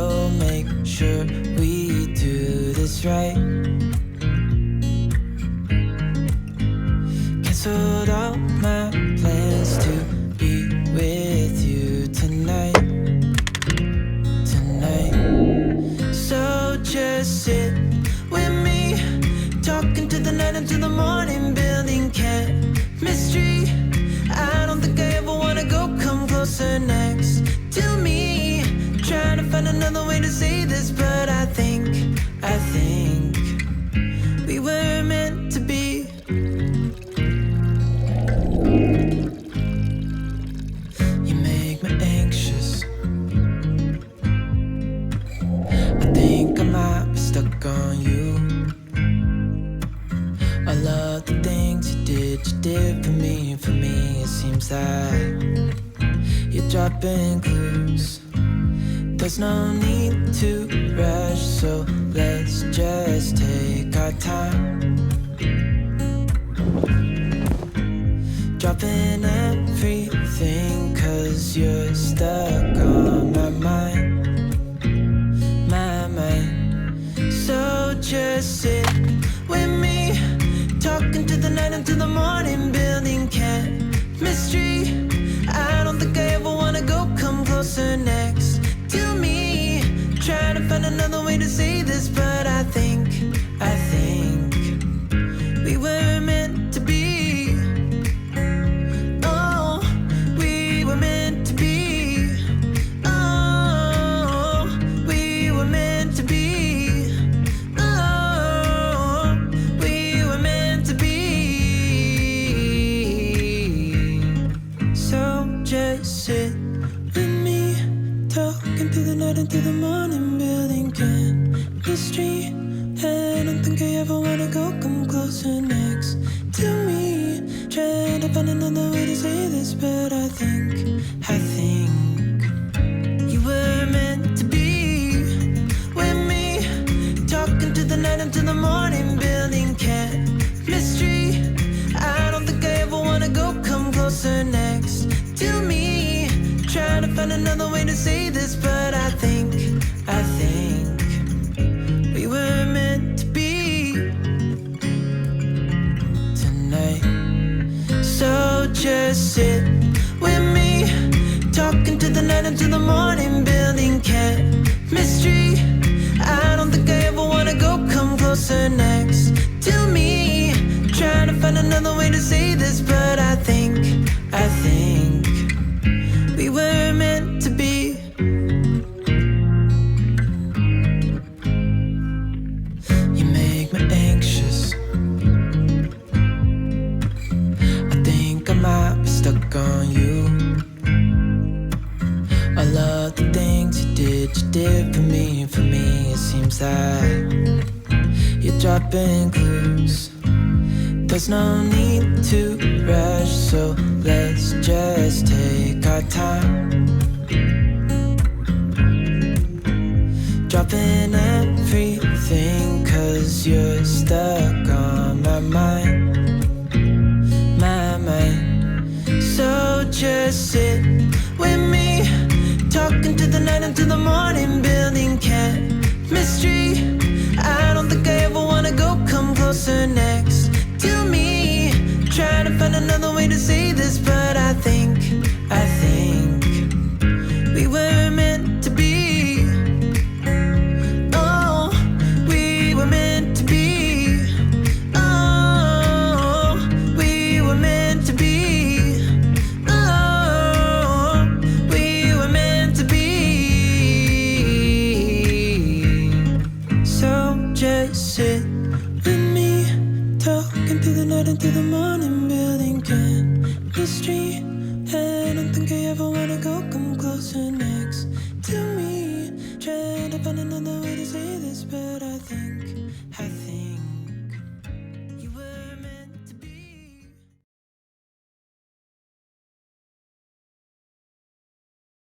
so make sure we do this right. Canceled all my plans to be with you tonight. So just sit with me, talking to the night until the morning, building chemistry. I don't think I ever wanna go come closer next to me. Trying to find another way to say this, but I think we were meant to be. You make me anxious. I think I might be stuck on you. I love the things you did for me. For me, it seems like you're dropping clues. There's no need to rush, so let's just take our time. Dropping everything, 'cause you're stuck on my mind. So just sit with me, talking to the night until the morning, building chemistry. I don't think I ever wanna go come closer next to me. Trying to find another way to say this, but I think we were meant to be. Oh, we were meant to be. Oh, we were meant to be. Sit with me, talking through the night into the morning, building chemistry. I don't think I ever wanna go come closer next to me. Trying to find another way to say this, but I think you were meant to be with me, talking to the night until the morning, building chemistry. I don't think I ever wanna go come closer next to me. Trying to find another way to say this, but I think we were meant to be tonight. So just sit with me, talking to the night until the morning, building chemistry. I don't think I ever wanna go come closer next to me. Trying to find another way to say this, but I think we were meant to be. You make me anxious. I think I might be stuck on you. I love the things you did for me. For me, it seems like you're dropping clues. There's no need to rush, so let's just take our time. Dropping everything, 'cause you're stuck on my mind. So just sit with me, talking to the night until the morning, building chemistry. I don't think I ever wanna go come closer next to me. Trying to find another way to say this, but I think we were meant to be. Oh, we were meant to be. Oh, we were meant to be. Oh, we were meant to be. So just sit with me, talking through the night into the morning, building chemistry. I don't think I ever wanna go come closer next to me. Trying to find another way to say this, but I think